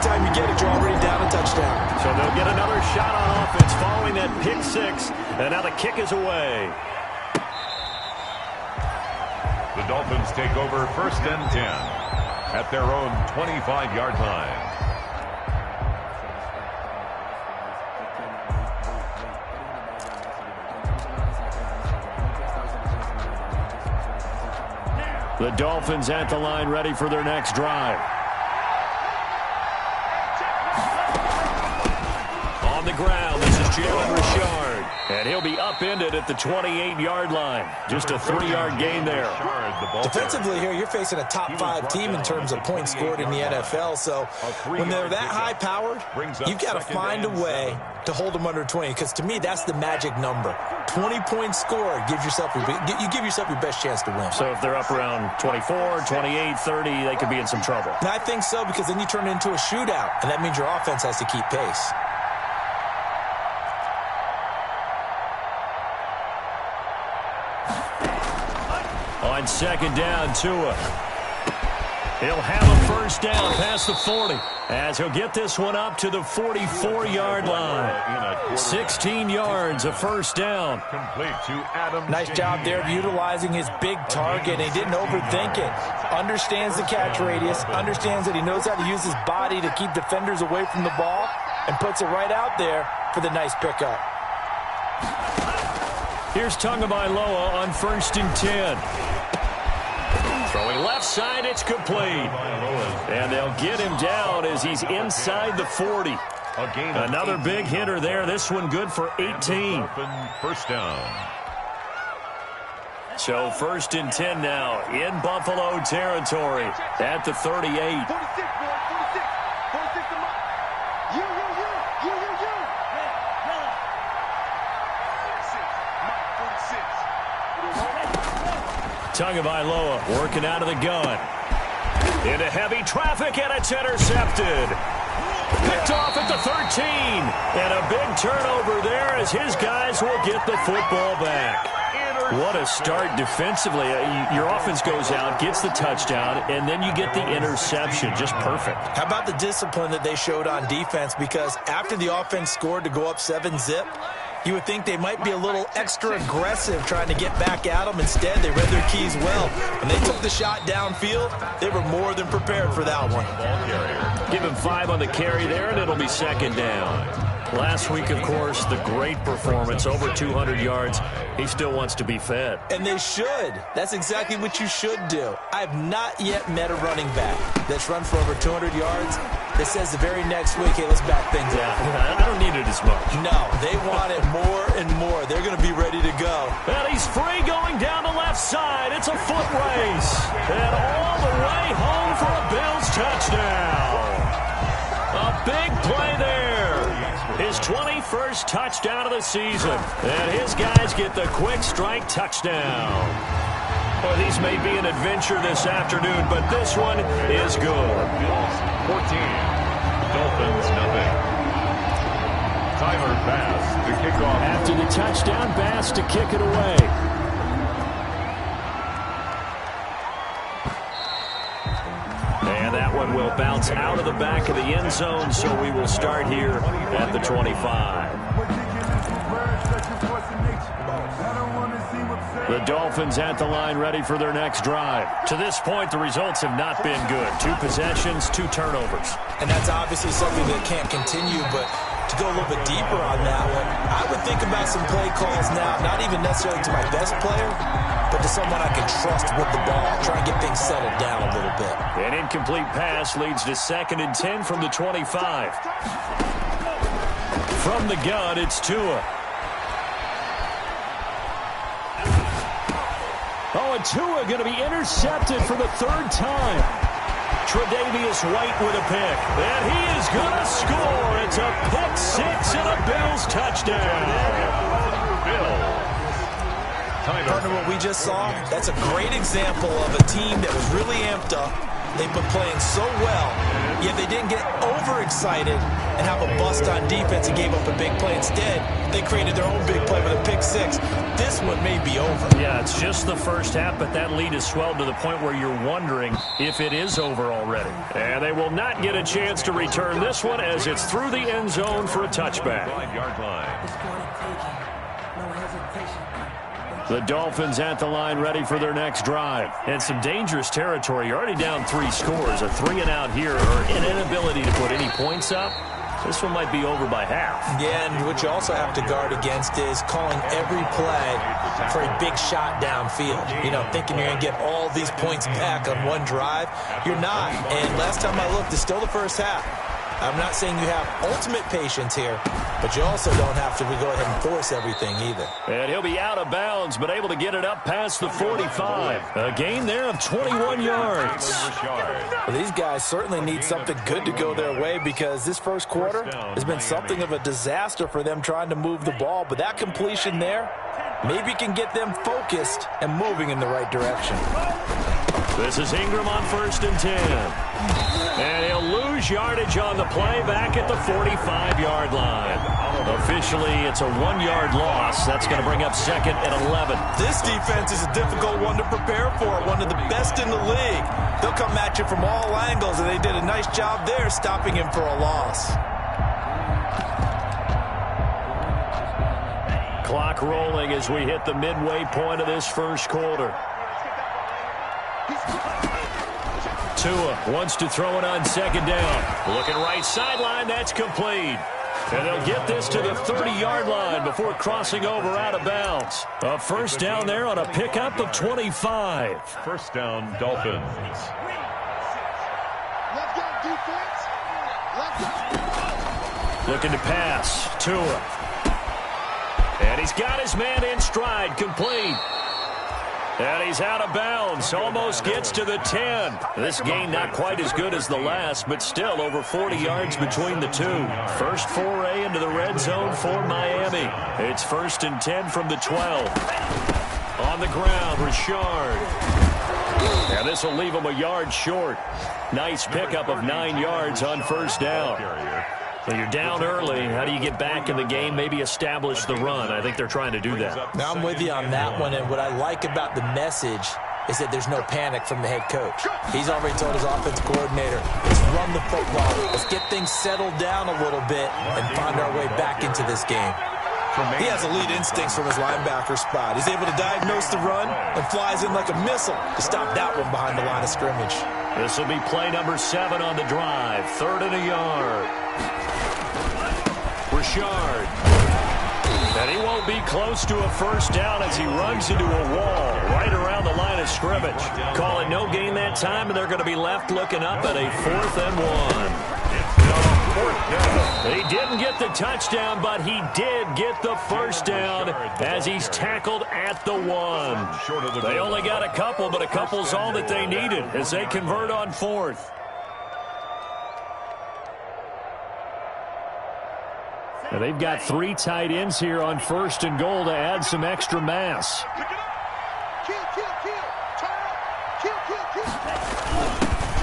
time you get it, you're already down a touchdown. So they'll get another shot on offense following that pick six. And now the kick is away. The Dolphins take over 1st and 10 at their own 25-yard line. The Dolphins at the line, ready for their next drive. On the ground, this is Jalen Richard. And he'll be upended at the 28-yard line. Just a 3-yard gain there. Defensively here, you're facing a top 5 team in terms of points scored in the NFL. So when they're that high-powered, you've got to find a way to hold them under 20. Because to me, that's the magic number. 20 points scored, you give yourself your best chance to win. So if they're up around 24, 28, 30, they could be in some trouble. And I think so, because then you turn it into a shootout, and that means your offense has to keep pace. On 2nd down, Tua. He'll have a 1st down past the 40 as he'll get this one up to the 44-yard line. 16 yards, a 1st down. Complete to Adam. Nice job there of utilizing his big target. He didn't overthink it. Understands the catch radius. Understands that he knows how to use his body to keep defenders away from the ball. And puts it right out there for the nice pickup. Here's Tagovailoa on 1st and 10. Throwing left side, it's complete. And they'll get him down as he's inside the 40. Another big hitter there. This one good for 18. 1st down. So 1st and 10 now in Buffalo territory at the 38. Tagovailoa working out of the gun. Into heavy traffic, and it's intercepted. Picked off at the 13. And a big turnover there as his guys will get the football back. What a start defensively. Your offense goes out, gets the touchdown, and then you get the interception. Just perfect. How about the discipline that they showed on defense? Because after the offense scored to go up 7-zip, you would think they might be a little extra aggressive trying to get back at them. Instead, they read their keys well. When they took the shot downfield, they were more than prepared for that one. Give him 5 on the carry there, and it'll be 2nd down. Last week, of course, the great performance, over 200 yards. He still wants to be fed. And they should. That's exactly what you should do. I have not yet met a running back that's run for over 200 yards that says the very next week, hey, let's back things up. I don't need it as much. No, they want it more and more. They're going to be ready to go. And he's free going down the left side. It's a foot race. And all the way home for a Bills touchdown. A big play there. His 21st touchdown of the season. And his guys get the quick strike touchdown. Well, these may be an adventure this afternoon, but this one is good. Bills 14, Dolphins nothing. Tyler Bass to kick off. After the touchdown, Bass to kick it away. And that one will bounce out of the back of the end zone, so we will start here at the 25. The Dolphins at the line, ready for their next drive. To this point, the results have not been good. 2 possessions, 2 turnovers. And that's obviously something that can't continue, but to go a little bit deeper on that one, I would think about some play calls now, not even necessarily to my best player, but to someone I can trust with the ball, try and get things settled down a little bit. An incomplete pass leads to 2nd and 10 from the 25. From the gun, it's Tua. Oh, and Tua going to be intercepted for the 3rd time. Tre'Davious White with a pick. And he is going to score. It's a pick 6 and a Bills touchdown. Partner, what we just saw, that's a great example of a team that was really amped up, they've been playing so well, yet they didn't get overexcited and have a bust on defense and gave up a big play. Instead, they created their own big play with a pick six. This one may be over. Yeah, it's just the first half, but that lead has swelled to the point where you're wondering if it is over already. And they will not get a chance to return this one as it's through the end zone for a touchback. 5-yard line. The Dolphins at the line ready for their next drive. And some dangerous territory. You're already down 3 scores. A 3-and-out here or an inability to put any points up. This one might be over by half. Yeah, and what you also have to guard against is calling every play for a big shot downfield. You know, thinking you're going to get all these points back on one drive. You're not. And last time I looked, it's still the first half. I'm not saying you have ultimate patience here, but you also don't have to go ahead and force everything either. And he'll be out of bounds, but able to get it up past the 45. A gain there of 21 yards. Well, these guys certainly need something good to go their way because this first quarter has been something of a disaster for them trying to move the ball. But that completion there maybe can get them focused and moving in the right direction. This is Ingram on 1st and 10. And he'll lose yardage on the play back at the 45-yard line. Officially, it's a 1-yard loss. That's going to bring up 2nd and 11. This defense is a difficult one to prepare for, one of the best in the league. They'll come at you from all angles, and they did a nice job there stopping him for a loss. Clock rolling as we hit the midway point of this first quarter. Tua wants to throw it on 2nd down. Looking right sideline, that's complete. And they'll get this to the 30-yard line before crossing over out of bounds. A first down there on a pickup of 25. First down, Dolphins. Looking to pass. Tua. And he's got his man in stride, complete. And he's out of bounds, almost gets to the 10. This gain not quite as good as the last, but still over 40 yards between the two. First foray into the red zone for Miami. It's 1st and 10 from the 12. On the ground, Richard. And this will leave him a yard short. Nice pickup of 9 yards on first down. Well, you're down early. How do you get back in the game, maybe establish the run? I think they're trying to do that. Now, I'm with you on that one, and what I like about the message is that there's no panic from the head coach. He's already told his offensive coordinator, let's run the football. Let's get things settled down a little bit and find our way back into this game. He has elite instincts from his linebacker spot. He's able to diagnose the run and flies in like a missile to stop that one behind the line of scrimmage. This will be play number 7 on the drive. 3rd and a yard. Richard. And he won't be close to a first down as he runs into a wall right around the line of scrimmage. Calling no gain that time, and they're going to be left looking up at a 4th and 1. He didn't get the touchdown, but he did get the first down as he's tackled at the 1. They only got a couple, but a couple's all that they needed as they convert on 4th. And they've got 3 tight ends here on 1st and goal to add some extra mass.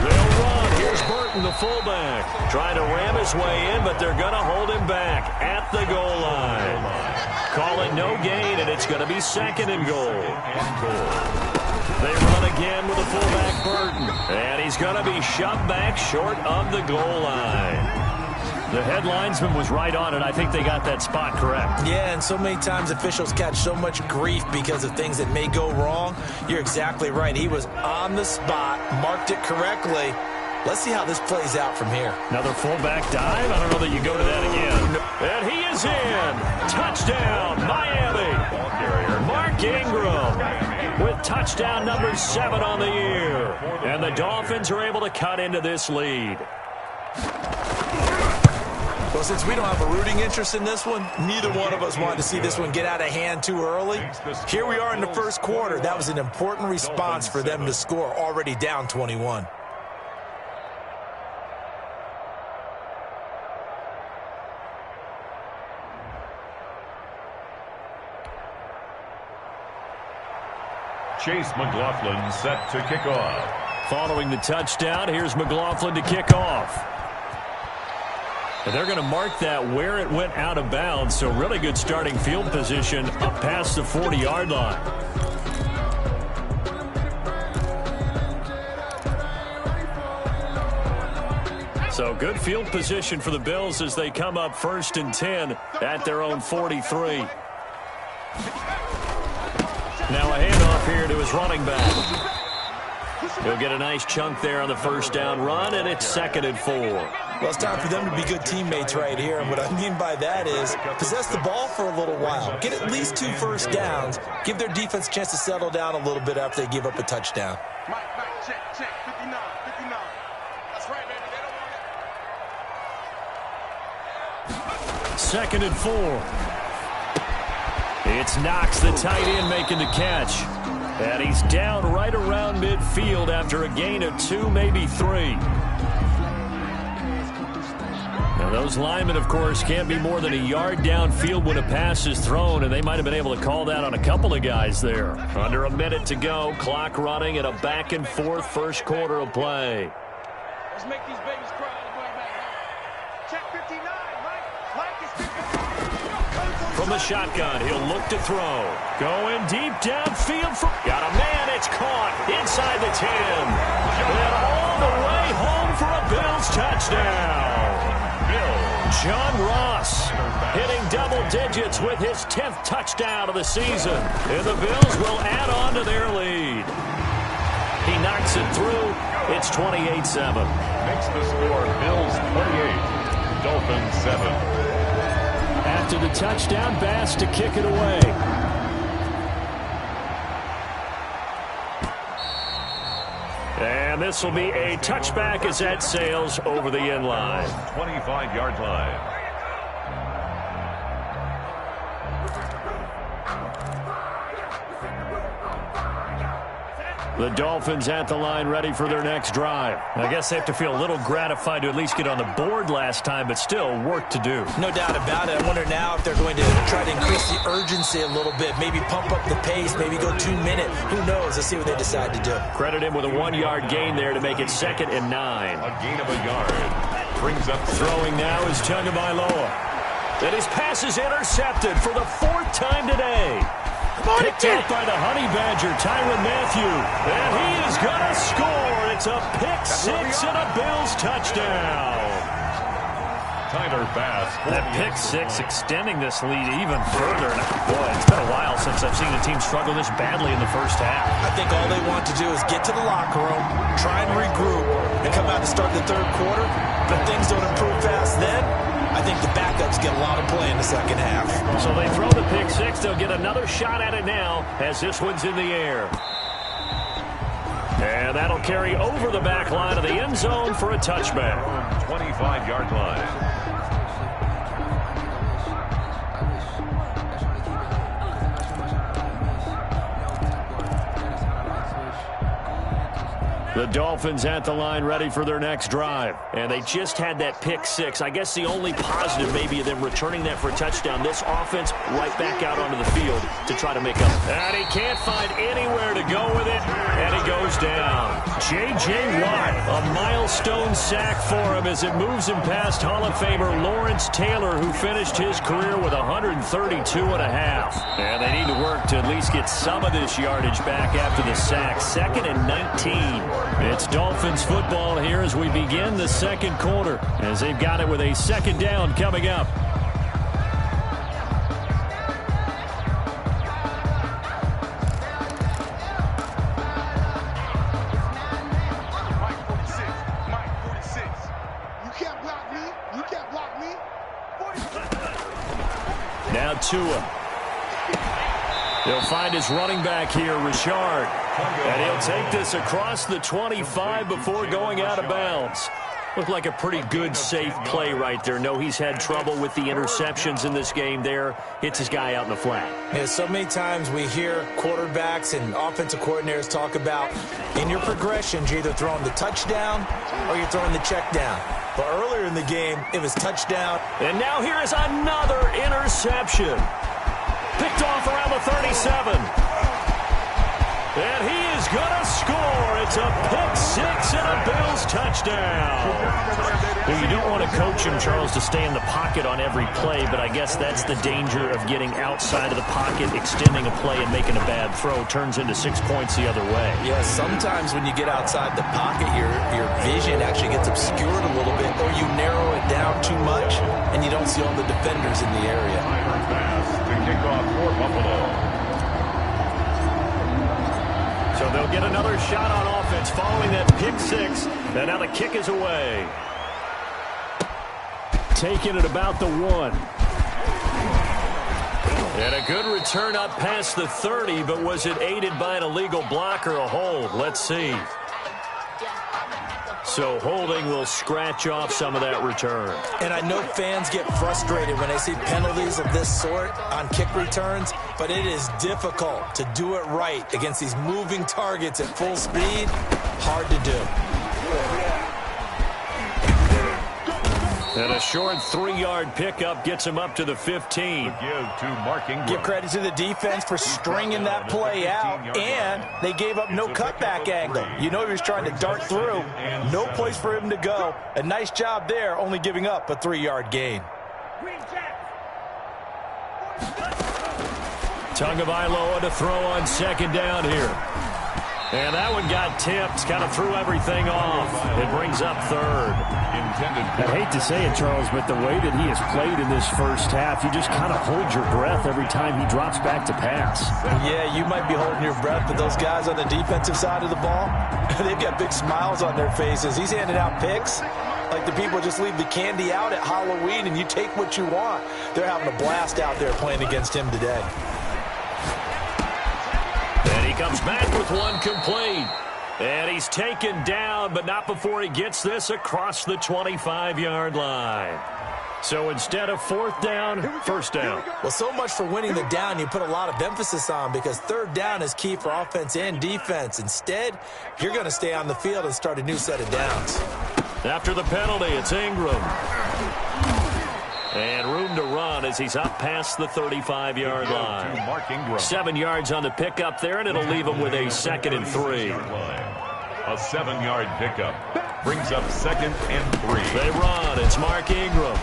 They'll run. Here's Burton, the fullback, trying to ram his way in, but they're going to hold him back at the goal line. Call it no gain, and it's going to be 2nd and goal. They run again with the fullback, Burton, and he's going to be shoved back short of the goal line. The head linesman was right on it. I think they got that spot correct. Yeah, and so many times officials catch so much grief because of things that may go wrong. You're exactly right. He was on the spot, marked it correctly. Let's see how this plays out from here. Another fullback dive. I don't know that you go to that again. And he is in. Touchdown, Miami. Mark Ingram with touchdown number 7 on the year. And the Dolphins are able to cut into this lead. Well, since we don't have a rooting interest in this one, neither one of us wanted to see this one get out of hand too early. Here we are in the first quarter. That was an important response for them to score, already down 21. Chase McLaughlin set to kick off. Following the touchdown, here's McLaughlin to kick off. And they're going to mark that where it went out of bounds, so really good starting field position up past the 40-yard line. So good field position for the Bills as they come up 1st and 10 at their own 43. Now a handoff here to his running back. He'll get a nice chunk there on the first down run, and it's 2nd and 4. Well, it's time for them to be good teammates right here. And what I mean by that is possess the ball for a little while. Get at least 2 first downs. Give their defense a chance to settle down a little bit after they give up a touchdown. Mike, check, 59. That's right, baby. They don't want it. 2nd and 4. It's Knox, the tight end, making the catch. And he's down right around midfield after a gain of 2, maybe 3. Now, those linemen, of course, can't be more than a yard downfield when a pass is thrown, and they might have been able to call that on a couple of guys there. Under a minute to go, clock running, and a back-and-forth first quarter of play. Let's make these babies cry on the way back. Check 59, Mike is 59. From the shotgun, he'll look to throw. Going deep downfield. Got a man, it's caught inside the 10. And all the way home for a Bills touchdown. John Ross hitting double digits with his 10th touchdown of the season. And the Bills will add on to their lead. He knocks it through. It's 28-7. Makes the score Bills 28, Dolphins 7. After the touchdown, Bass to kick it away. And this will be a touchback as that sails over the end line. 25-yard line. The Dolphins at the line ready for their next drive. I guess they have to feel a little gratified to at least get on the board last time, but still work to do. No doubt about it. I wonder now if they're going to try to increase the urgency a little bit, maybe pump up the pace, maybe go 2-minute. Who knows? Let's see what they decide to do. Credit him with a 1-yard gain there to make it 2nd and 9. A gain of a yard. Brings up throwing now is Tagovailoa. And his pass is intercepted for the 4th time today. Picked up by the Honey Badger, Tyrann Mathieu. And he is going to score. It's a pick 6 and a Bills touchdown. Tyler Bass. That pick 6 extending this lead even further. And boy, it's been a while since I've seen a team struggle this badly in the first half. I think all they want to do is get to the locker room, try and regroup, and come out to start the 3rd quarter. But things don't improve fast then. I think the backups get a lot of play in the second half. So they throw the pick 6. They'll get another shot at it now as this one's in the air. And that'll carry over the back line of the end zone for a touchback. 25-yard line. The Dolphins at the line ready for their next drive. And they just had that pick 6. I guess the only positive maybe of them returning that for a touchdown. This offense right back out onto the field to try to make up. And he can't find anywhere to go with it. And he goes down. J.J. Watt, a milestone sack for him as it moves him past Hall of Famer Lawrence Taylor, who finished his career with 132 and a half. And they need to work to at least get some of this yardage back after the sack. 2nd and 19. It's Dolphins football here as we begin the second quarter, as they've got it with a 2nd down coming up. Mike 46. You can't block me. 46. Now Tua. He'll find his running back here, Richard. And he'll take this across the 25 before going out of bounds. Looked like a pretty good, safe play right there. No, he's had trouble with the interceptions in this game there. Hits his guy out in the flat. Yeah, so many times we hear quarterbacks and offensive coordinators talk about in your progressions, you're either throwing the touchdown or you're throwing the check down. But earlier in the game, it was touchdown. And now here is another interception. Picked off around the 37. And he is going to score. It's a pick six and a Bills touchdown. Well, you don't want to coach him, Charles, to stay in the pocket on every play, but I guess that's the danger of getting outside of the pocket, extending a play, and making a bad throw. Turns into 6 points the other way. Yeah, sometimes when you get outside the pocket, your vision actually gets obscured a little bit, or you narrow it down too much, and you don't see all the defenders in the area. Pass to kick off for Buffalo. So they'll get another shot on offense following that pick six. And now the kick is away. Taking it about the 1. And a good return up past the 30, but was it aided by an illegal block or a hold? Let's see. So holding will scratch off some of that return. And I know fans get frustrated when they see penalties of this sort on kick returns, but it is difficult to do it right against these moving targets at full speed. Hard to do. And a short 3-yard pickup gets him up to the 15. Give credit to the defense for stringing that play out, and they gave up no cutback angle. You know he was trying to dart through. No place for him to go. A nice job there, only giving up a 3-yard gain. Tagovailoa to throw on second down here. And that one got tipped, kind of threw everything off. It brings up third. I hate to say it, Charles, but the way that he has played in this first half, you just kind of hold your breath every time he drops back to pass. Yeah, you might be holding your breath, but those guys on the defensive side of the ball, they've got big smiles on their faces. He's handing out picks like the people just leave the candy out at Halloween and you take what you want. They're having a blast out there playing against him today. And he comes back with one complete. And he's taken down, but not before he gets this across the 25-yard line. So instead of fourth down, first down. Well, so much for winning the down you put a lot of emphasis on, because third down is key for offense and defense. Instead, you're going to stay on the field and start a new set of downs. After the penalty, it's Ingram. And room to run as he's up past the 35-yard line. 7 yards on the pickup there, and it'll leave him with a 2nd and 3. A 7-yard pickup brings up 2nd and 3. They run. It's Mark Ingram.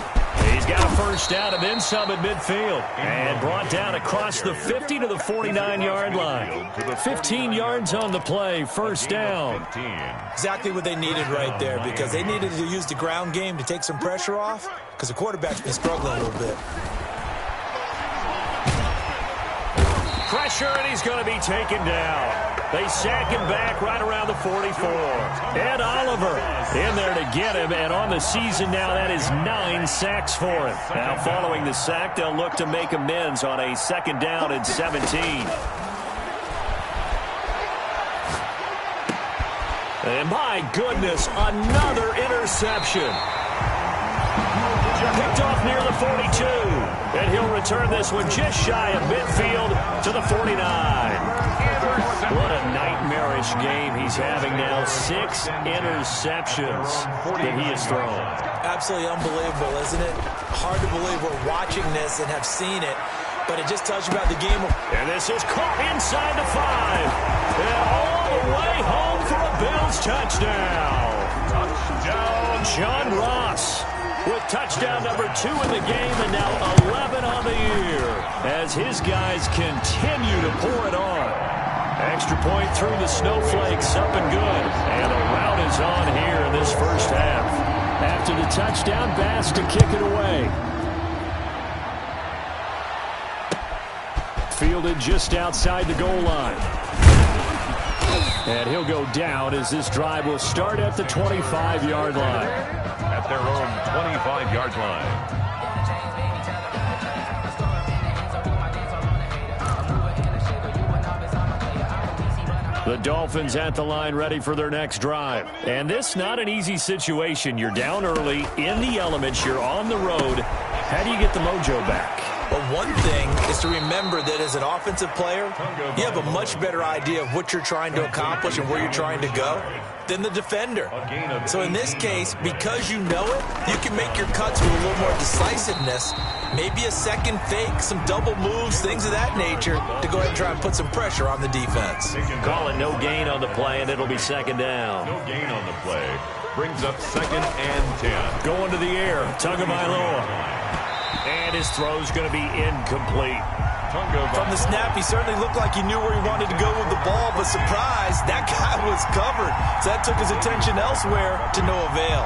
He's got a first down and then some at midfield. And brought down across the 50 to the 49-yard line. 15 yards on the play, first down. Exactly what they needed right there, because they needed to use the ground game to take some pressure off, because the quarterback's been struggling a little bit. Pressure, and he's going to be taken down. They sack him back right around the 44. Ed Oliver in there to get him, and on the season now, that is 9 sacks for him. Now, following the sack, they'll look to make amends on a 2nd down and 17. And my goodness, another interception. Picked off near the 42. And he'll return this one just shy of midfield to the 49. What a nightmarish game he's having now. 6 interceptions that he has thrown. Absolutely unbelievable, isn't it? Hard to believe we're watching this and have seen it, but it just tells you about the game. And this is caught inside the 5. And all the way home for a Bills touchdown. Touchdown, John Ross. With touchdown number 2 in the game, and now 11 on the year as his guys continue to pour it on. Extra point through the snowflakes, up and good. And the rout is on here in this first half. After the touchdown, Bass to kick it away. Fielded just outside the goal line. And he'll go down as this drive will start at the 25-yard line. At their own 25-yard line. The Dolphins at the line ready for their next drive. And this not an easy situation. You're down early, in the elements, you're on the road. How do you get the mojo back? But one thing is to remember that as an offensive player, you have a much better idea of what you're trying to accomplish and where you're trying to go than the defender. So in this case, because you know it, you can make your cuts with a little more decisiveness, maybe a second fake, some double moves, things of that nature, to go ahead and try and put some pressure on the defense. Call it no gain on the play, and it'll be second down. No gain on the play. Brings up 2nd and 10. Going to the air, Tagovailoa. And his throw's going to be incomplete. From the snap, he certainly looked like he knew where he wanted to go with the ball, but surprise, that guy was covered. So that took his attention elsewhere to no avail.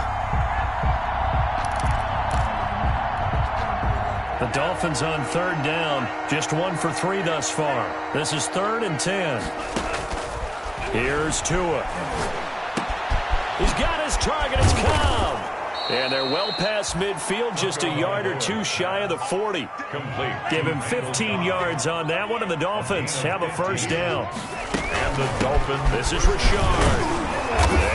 The Dolphins on 3rd down, just 1 for 3 thus far. This is 3rd and 10. Here's Tua. He's got his target. It's Cobb. And they're well past midfield, just a yard or 2 shy of the 40. Complete. Give him 15 yards on that one, and the Dolphins have a first down. And the Dolphins. This is Richard.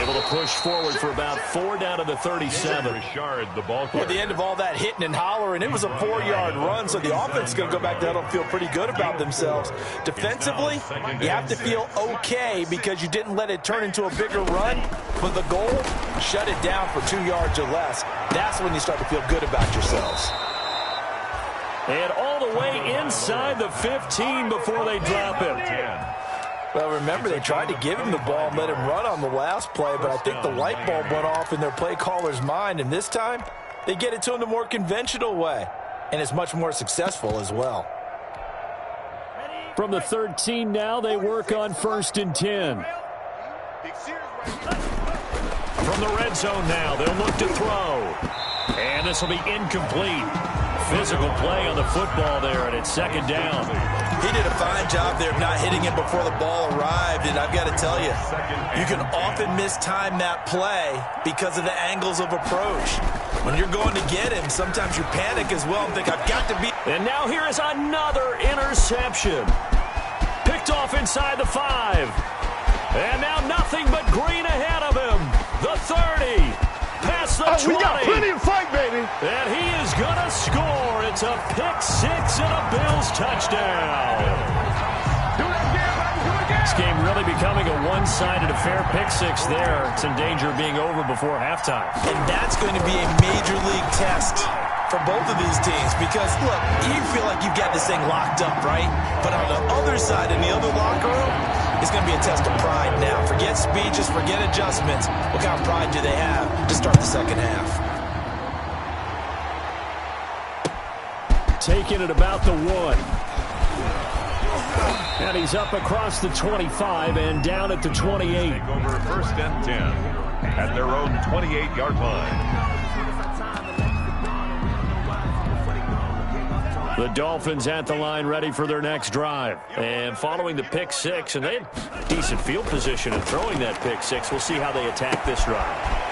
Able to push forward for about 4 down to the 37. Richard, the ball At the end of all that hitting and hollering, it was a 4-yard run, so the offense is going to go back there and feel pretty good about themselves. Defensively, you have to feel okay because you didn't let it turn into a bigger run, but the goal, shut it down for 2 yards or less. That's when you start to feel good about yourselves. And all the way inside the 15 before they drop him. Well, remember, they tried to give him the ball and let him run on the last play, but I think the light bulb went off in their play caller's mind, and this time, they get it to him the more conventional way, and it's much more successful as well. From the 13 now, they work on 1st and 10. From the red zone now, they'll look to throw. And this will be incomplete. Physical play on the football there, and it's 2nd down. He did a fine job there of not hitting him before the ball arrived, and I've got to tell you, you can often mistime that play because of the angles of approach. When you're going to get him, sometimes you panic as well and think, I've got to be... And now here is another interception. Picked off inside the 5. And now nothing but green ahead of him. The 30. Past the 20. We got plenty of fight, baby. And he is going to score. It's a pick-6 and a Bills touchdown. This game really becoming a one-sided affair. Pick-6 there. It's in danger of being over before halftime. And that's going to be a major league test for both of these teams because, look, you feel like you've got this thing locked up, right? But on the other side, in the other locker room, it's going to be a test of pride now. Forget speeches, forget adjustments. What kind of pride do they have to start the second half? Taking it about the 1. And he's up across the 25 and down at the 28. Over 1st and 10 at their own 28-yard line. The Dolphins at the line ready for their next drive. And following the pick-6, and they had decent field position in throwing that pick-6. We'll see how they attack this drive.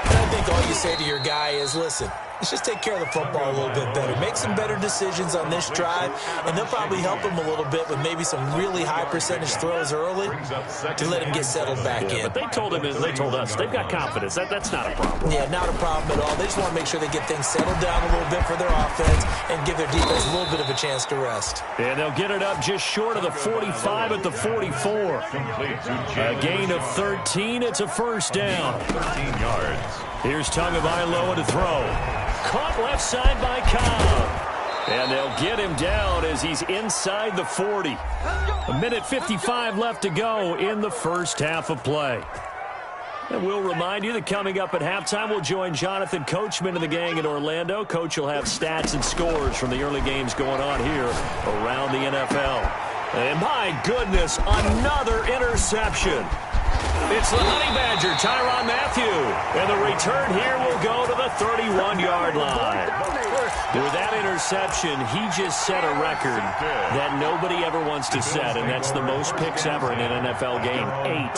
And I think all you say to your guy is, listen, let's just take care of the football a little bit better. Make some better decisions on this drive, and they'll probably help him a little bit with maybe some really high percentage throws early to let him get settled back in. But they told him, and they told us, they've got confidence. That's not a problem. Yeah, not a problem at all. They just want to make sure they get things settled down a little bit for their offense and give their defense a little bit of a chance to rest. And they'll get it up just short of the 45 at the 44. A gain of 13. It's a first down. 13 yards. Here's Tagovailoa to throw. Caught left side by Cobb. And they'll get him down as he's inside the 40. 1:55 left to go in the first half of play. And we'll remind you that coming up at halftime, we'll join Jonathan Coachman and the gang in Orlando. Coach will have stats and scores from the early games going on here around the NFL. And my goodness, another interception. It's the Honey Badger, Tyrann Mathieu. And the return here will go to the 31-yard line. With that interception, he just set a record that nobody ever wants to set, and that's the most picks ever in an NFL game. 8.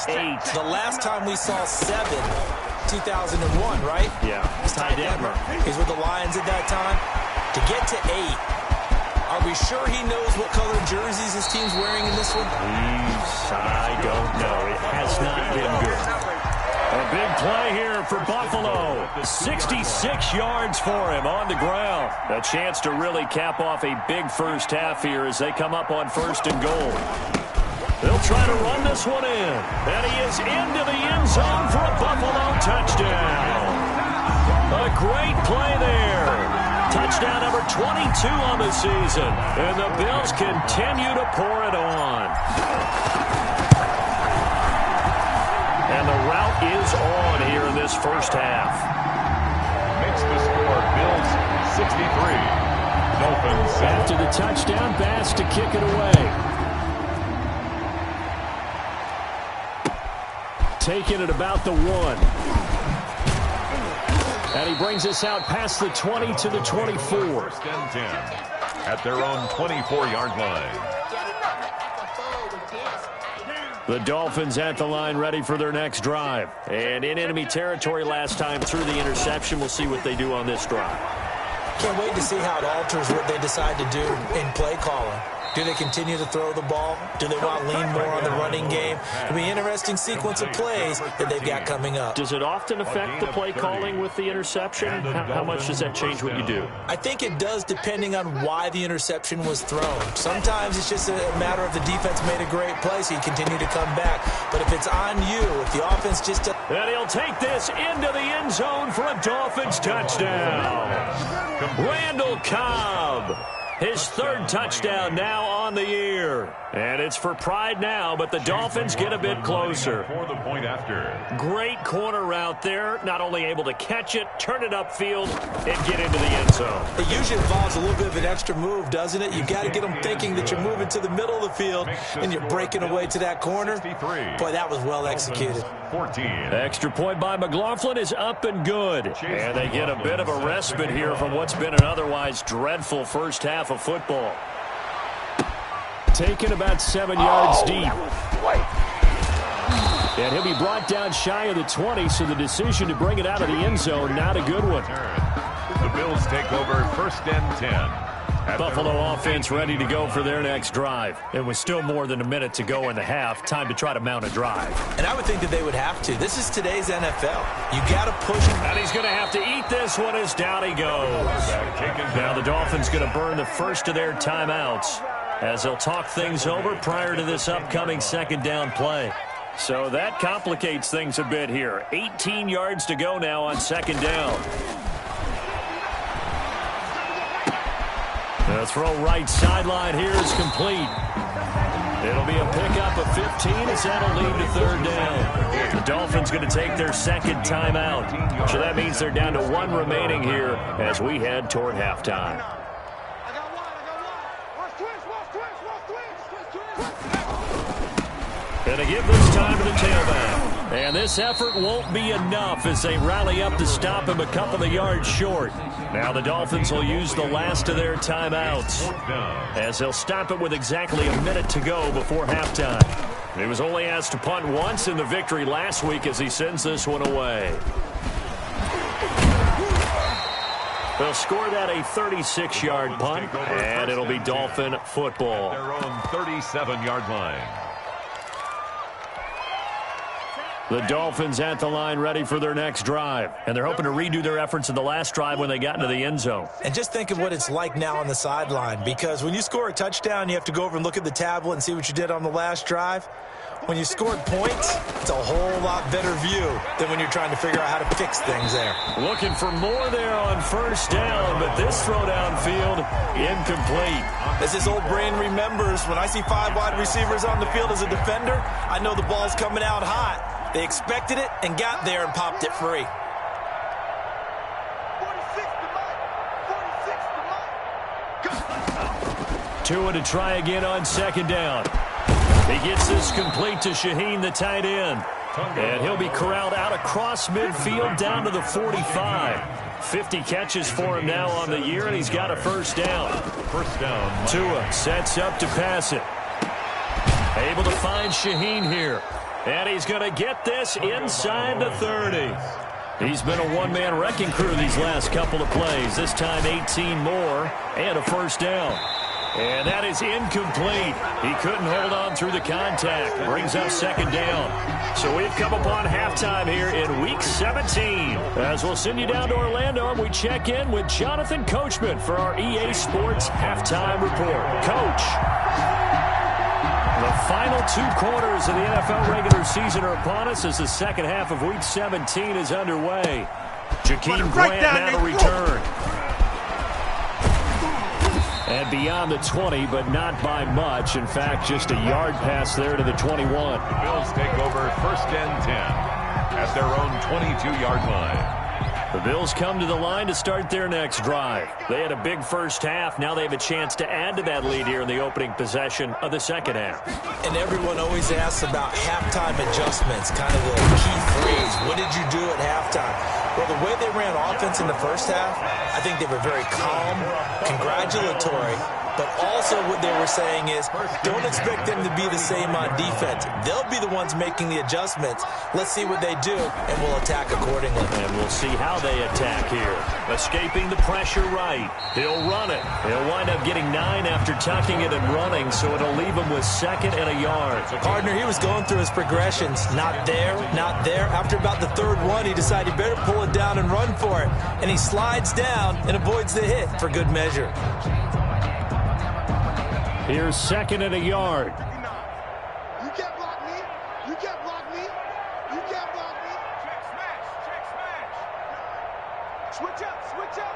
Eight. The last time we saw 7, 2001, right? Yeah. It's Ty Detmer. He's with the Lions at that time. To get to 8. Are we sure he knows what color jerseys his team's wearing in this one? I don't know. It has not been good. A big play here for Buffalo. 66 yards for him on the ground. A chance to really cap off a big first half here as they come up on 1st and goal. They'll try to run this one in. And he is into the end zone for a Buffalo touchdown. A great play there. Touchdown number 22 on the season. And the Bills continue to pour it on. And the route is on here in this first half. Makes the score Bills 63. Dolphins 7. After the touchdown, Bass to kick it away. Taking it about the 1. And he brings us out past the 20 to the 24. 1st and 10 at their own 24-yard line. The Dolphins at the line ready for their next drive. And in enemy territory last time through the interception. We'll see what they do on this drive. Can't wait to see how it alters what they decide to do in play calling. Do they continue to throw the ball? Do they want to lean more on the running game? It'll be an interesting sequence of plays that they've got coming up. Does it often affect the play calling with the interception? How much does that change what you do? I think it does depending on why the interception was thrown. Sometimes it's just a matter of the defense made a great play, so you continue to come back. But if it's on you, if the offense just... And he'll take this into the end zone for a Dolphins touchdown. Randall Cobb. His 3rd touchdown now on the year. And it's for pride now, but the Dolphins get a bit closer. For the point after. Great corner route there. Not only able to catch it, turn it upfield, and get into the end zone. It usually involves a little bit of an extra move, doesn't it? You've got to get them thinking that you're moving to the middle of the field and you're breaking away to that corner. Boy, that was well executed. 14. Extra point by McLaughlin is up and good. And they get a bit of a respite here from what's been an otherwise dreadful first half of football. Taken about 7 yards deep. And he'll be brought down shy of the 20, so the decision to bring it out of the end zone, not a good one. The Bills take over 1st and 10. Buffalo offense ready to go for their next drive. It was still more than a minute to go in the half. Time to try to mount a drive. And I would think that they would have to. This is today's NFL. You got to push him. And he's going to have to eat this one as down he goes. Now the Dolphins going to burn the first of their timeouts as they'll talk things over prior to this upcoming 2nd down play. So that complicates things a bit here. 18 yards to go now on 2nd down. The throw right sideline here is complete. It'll be a pickup of 15 as that'll lead to 3rd down. The Dolphins going to take their 2nd timeout. So that means they're down to 1 remaining here as we head toward halftime. And to give this time to the tailback. And this effort won't be enough as they rally up to stop him a couple of yards short. Now the Dolphins will use the last of their timeouts as they'll stop it with exactly a minute to go before halftime. He was only asked to punt once in the victory last week as he sends this one away. They'll score that a 36-yard punt, and it'll be Dolphin football. Their own 37-yard line. The Dolphins at the line ready for their next drive. And they're hoping to redo their efforts in the last drive when they got into the end zone. And just think of what it's like now on the sideline, because when you score a touchdown, you have to go over and look at the tablet and see what you did on the last drive. When you scored points, it's a whole lot better view than when you're trying to figure out how to fix things there. Looking for more there on 1st down, but this throw downfield incomplete. As his old brain remembers, when I see 5 wide receivers on the field as a defender, I know the ball's coming out hot. They expected it and got there and popped it free. 46 Tua to try again on 2nd down. He gets this complete to Shaheen, the tight end. And he'll be corralled out across midfield down to the 45. 50 catches for him now on the year, and he's got a 1st down. 1st down. Tua sets up to pass it. Able to find Shaheen here. And he's going to get this inside the 30. He's been a one-man wrecking crew these last couple of plays. This time 18 more and a 1st down. And that is incomplete. He couldn't hold on through the contact. Brings up second down. So we've come upon halftime here in Week 17. As we'll send you down to Orlando, and we check in with Jonathan Coachman for our EA Sports Halftime Report. Coach, the final 2 quarters of the NFL regular season are upon us as the second half of Week 17 is underway. Jakeem Grant now to return. And beyond the 20, but not by much. In fact, just a yard pass there to the 21. The Bills take over first and 10 at their own 22-yard line. The Bills come to the line to start their next drive. They had a big first half. Now they have a chance to add to that lead here in the opening possession of the second half. And everyone always asks about halftime adjustments, kind of the key phrase. What did you do at halftime? Well, the way they ran offense in the first half, I think they were very calm, congratulatory, but also what they were saying is don't expect them to be the same on defense. They'll be the ones making the adjustments. Let's see what they do, and we'll attack accordingly. And we'll see how they attack here. Escaping the pressure right. He'll run it. He'll wind up getting 9 after tucking it and running, so it'll leave him with second and a yard. Partner, he was going through his progressions. Not there, not there. After about the third one, he decided he better pull it down and run for it. And he slides down and avoids the hit for good measure. Here's second and a yard. You can't block me. You can't block me. You can't block me. Check smash. Check smash. Switch up. Switch up.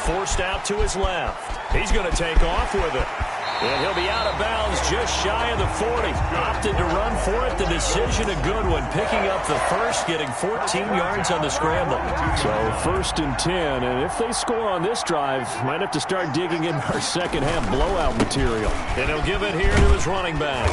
Forced out to his left. He's going to take off with it. And he'll be out of bounds just shy of the 40. Opted to run for it. The decision a good one. Picking up the first, getting 14 yards on the scramble. So first and 10, and if they score on this drive, might have to start digging in our second half blowout material. And he'll give it here to his running back.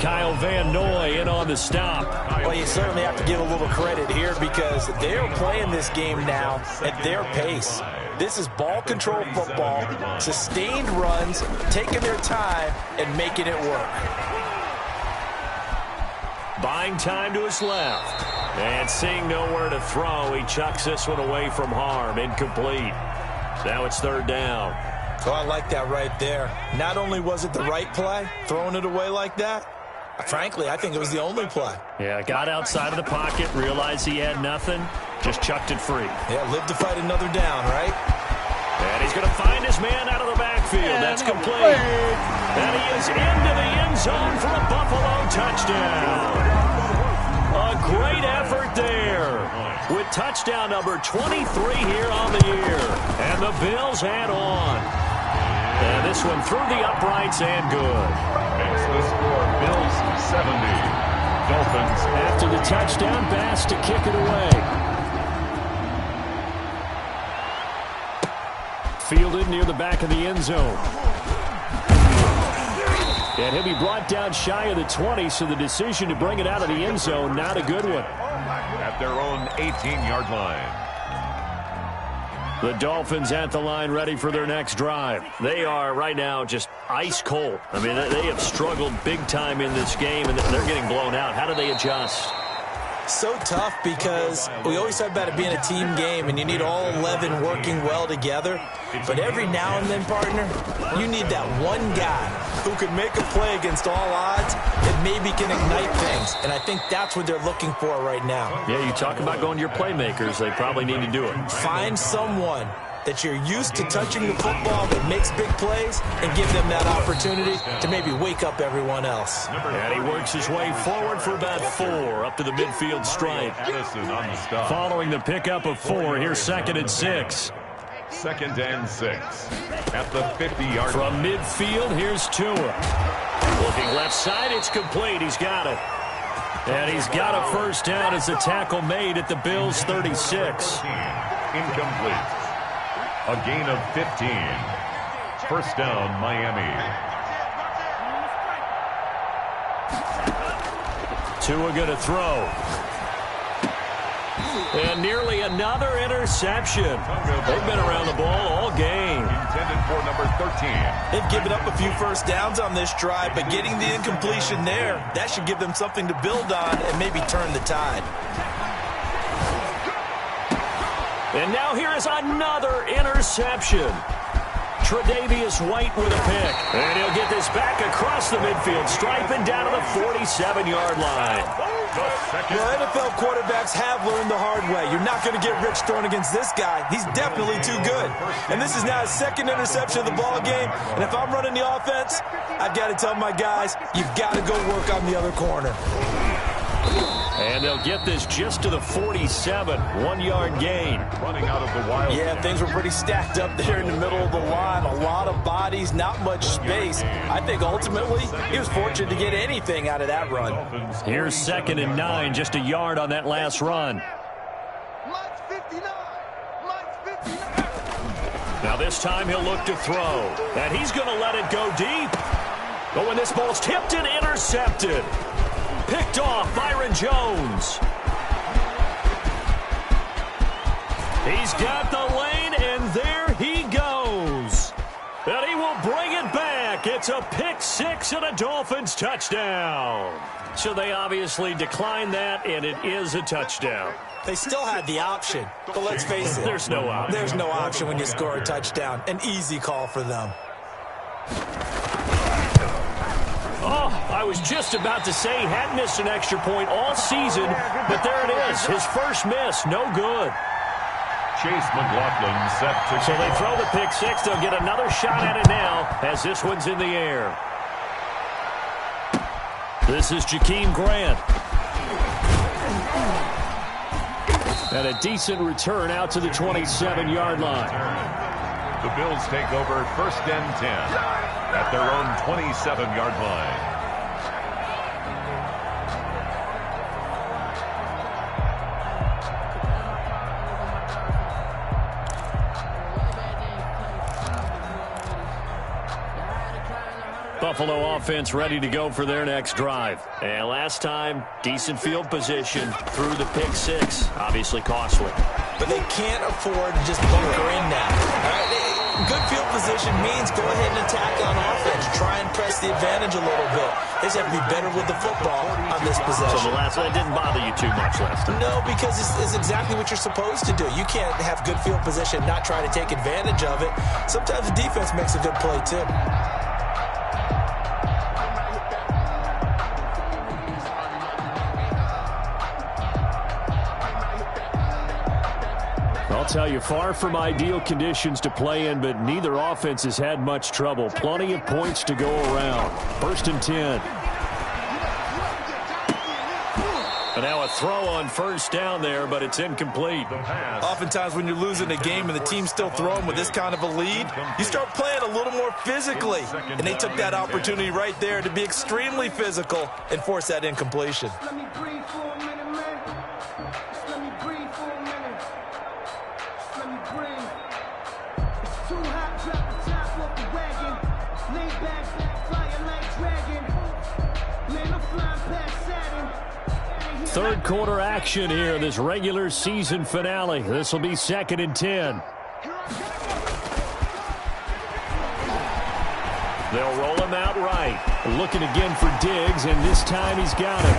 Kyle Van Noy in on the stop. Well, you certainly have to give a little credit here because they're playing this game now at their pace. This is ball control football, sustained runs, taking their time, and making it work. Buying time to his left. And seeing nowhere to throw, he chucks this one away from harm. Incomplete. Now it's third down. So I like that right there. Not only was it the right play, throwing it away like that, frankly, I think it was the only play. Yeah, got outside of the pocket, realized he had nothing, just chucked it free. Yeah, live to fight another down, right? And he's going to find his man out of the backfield. That's complete. And he is into the end zone for a Buffalo touchdown. A great effort there with touchdown number 23 here on the year. And the Bills head on. And this one through the uprights and good. Makes the score Bills 70. Dolphins. After the touchdown, Bass to kick it away. Fielded near the back of the end zone. And he'll be brought down shy of the 20, so the decision to bring it out of the end zone, not a good one. At their own 18-yard line. The Dolphins at the line ready for their next drive. They are right now just ice cold. I mean, they have struggled big time in this game, and they're getting blown out. How do they adjust? So tough because we always talk about it being a team game and you need all 11 working well together. But every now and then, partner, you need that one guy who can make a play against all odds that maybe can ignite things. And I think that's what they're looking for right now. Yeah, you talk about going to your playmakers. They probably need to do it. Find someone that you're used to touching the football that makes big plays and give them that opportunity to maybe wake up everyone else. And he works his way forward for about 4 up to the midfield stripe. Following the pickup of 4, here's second and 6. Second and 6 at the 50-yard line. From midfield, here's Tua. Looking left side, it's complete. He's got it. And he's got a first down as the tackle made at the Bills' 36. Incomplete. A gain of 15. First down, Miami. Tua going to throw. And nearly another interception. They've been around the ball all game. Intended for number 13. They've given up a few first downs on this drive, but getting the incompletion there, that should give them something to build on and maybe turn the tide. And now here is another interception. Tre'Davious White with a pick. And he'll get this back across the midfield stripe and down to the 47-yard line. Well, NFL quarterbacks have learned the hard way. You're not going to get rich throwing against this guy. He's definitely too good. And this is now his second interception of the ball game. And if I'm running the offense, I've got to tell my guys, you've got to go work on the other corner. And they'll get this just to the 47, 1-yard gain. Running out of the wild. Yeah, things were pretty stacked up there in the middle of the line. A lot of bodies, not much space. I think ultimately he was fortunate to get anything out of that run. Here's 2nd and 9, just a yard on that last run. Now this time he'll look to throw. And he's going to let it go deep. But when this ball's tipped and intercepted. Picked off Byron Jones. He's got the lane, and there he goes. And he will bring it back. It's a pick six and a Dolphins touchdown. So they obviously declined that, and it is a touchdown. They still had the option, but let's face it. There's no option. There's no option when you score a touchdown. An easy call for them. Oh, I was just about to say he hadn't missed an extra point all season, but there it is. His first miss, no good. Chase McLaughlin set to So they throw the pick six. They'll get another shot at it now as this one's in the air. This is Jakeem Grant. And a decent return out to the 27-yard line. The Bills take over 1st and 10 at their own 27-yard line. Buffalo offense ready to go for their next drive. And last time, decent field position through the pick six. Obviously costly. But they can't afford to just bunker in now. All right? Good field position means go ahead and attack on offense. Try and press the advantage a little bit. They just have to be better with the football on this possession. So the last one didn't bother you too much last time? No, because it's exactly what you're supposed to do. You can't have good field position, not try to take advantage of it. Sometimes the defense makes a good play, too. I'll tell you, far from ideal conditions to play in, but neither offense has had much trouble. Plenty of points to go around. 1st and 10. And now a throw on 1st down there, but it's incomplete. Oftentimes when you're losing a game and the team's still throwing with this kind of a lead, you start playing a little more physically. And they took that opportunity right there to be extremely physical and force that incompletion. Let me breathe for a minute, man. Just let me breathe for a minute. Just let me breathe. It's too hot, drop the top off the wagon. Lay back, flying like dragon. Man, I'm flying past Saturn. 3rd quarter action here, this regular season finale. This will be 2nd and 10. They'll roll him out right. Looking again for Diggs, and this time he's got it.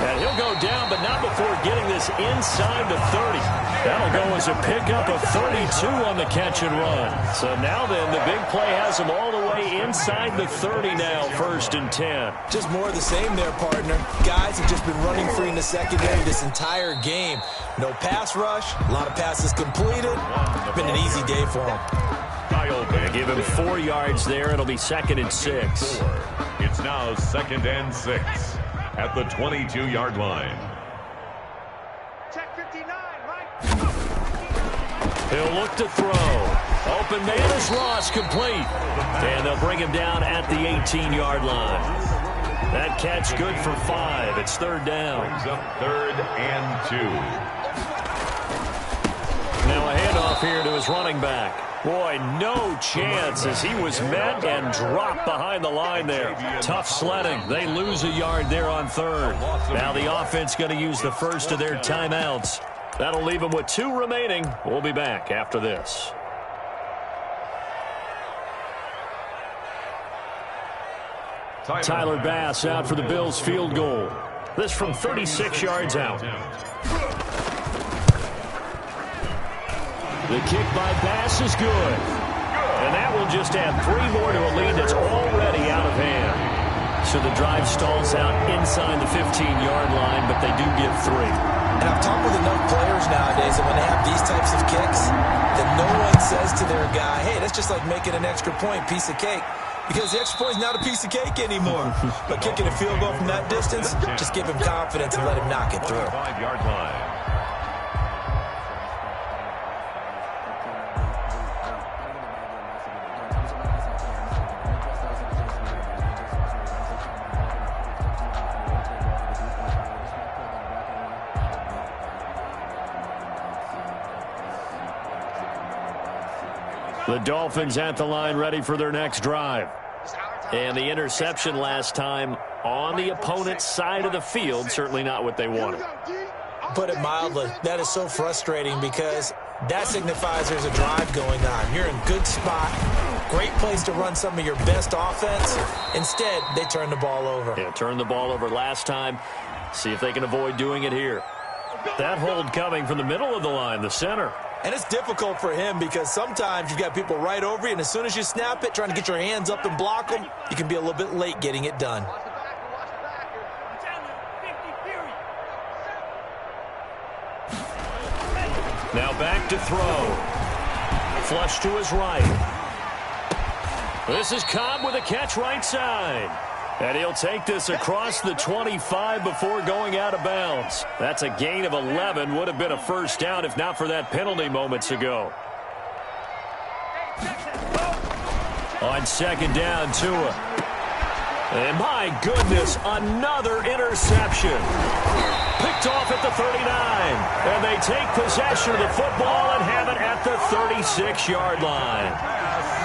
And he'll go down, but not before getting this inside the 30. That'll go as a pickup of 32 on the catch and run. So now then, the big play has him all the way inside the 30 now, 1st and 10. Just more of the same there, partner. Guys have just been running free in the secondary this entire game. No pass rush, a lot of passes completed. Been an easy day for them. They give him 4 yards there. It'll be 2nd and 6. It's now 2nd and 6 at the 22-yard line. Check 59, right? He'll look to throw. Open man is Ross, complete. And they'll bring him down at the 18-yard line. That catch good for 5. It's 3rd down. Brings up 3rd and 2. Now a handoff here to his running back. Boy, no chance as he was met and dropped behind the line there. Tough sledding. They lose a yard there on 3rd. Now the offense going to use the first of their timeouts. That'll leave them with 2 remaining. We'll be back after this. Tyler Bass out for the Bills field goal. This from 36 yards out. The kick by pass is good. And that will just add 3 more to a lead that's already out of hand. So the drive stalls out inside the 15-yard line, but they do get 3. And I've talked with enough players nowadays that when they have these types of kicks, that no one says to their guy, hey, that's just like making an extra point, piece of cake. Because the extra point is not a piece of cake anymore. But kicking a field goal from that distance, just give him confidence and let him knock it through. 5-yard line. The Dolphins at the line ready for their next drive. And the interception last time on the opponent's side of the field, certainly not what they wanted. Put it mildly, that is so frustrating because that signifies there's a drive going on. You're in good spot, great place to run some of your best offense. Instead, they turn the ball over. Yeah, turned the ball over last time. See if they can avoid doing it here. That hold coming from the middle of the line, the center. And it's difficult for him because sometimes you've got people right over you, and as soon as you snap it, trying to get your hands up and block them, you can be a little bit late getting it done. Now back to throw. Flush to his right. This is Cobb with a catch right side. And he'll take this across the 25 before going out of bounds. That's a gain of 11. Would have been a first down if not for that penalty moments ago. On second down, Tua. And my goodness, another interception. Picked off at the 39. And they take possession of the football and have it at the 36-yard line.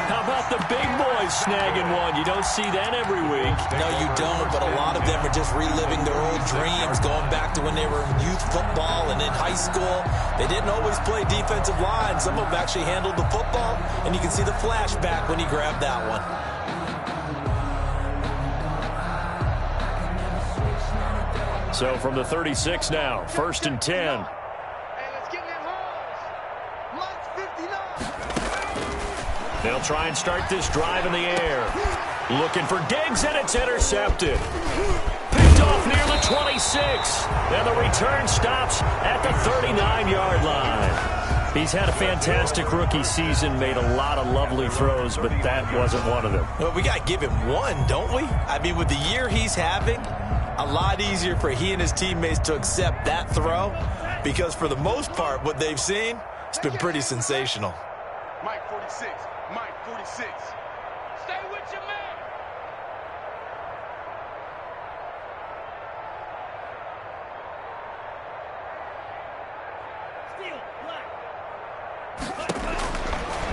How about the big boys snagging one? You don't see that every week. No, you don't, but a lot of them are just reliving their old dreams, going back to when they were in youth football and in high school. They didn't always play defensive line. Some of them actually handled the football, and you can see the flashback when he grabbed that one. So from the 36 now, 1st and 10. They'll try and start this drive in the air. Looking for Diggs, and it's intercepted. Picked off near the 26. And the return stops at the 39-yard line. He's had a fantastic rookie season, made a lot of lovely throws, but that wasn't one of them. Well, we got to give him one, don't we? I mean, with the year he's having, a lot easier for he and his teammates to accept that throw because for the most part, what they've seen, it's been pretty sensational. Mike 46. Mike 46. Stay with your man.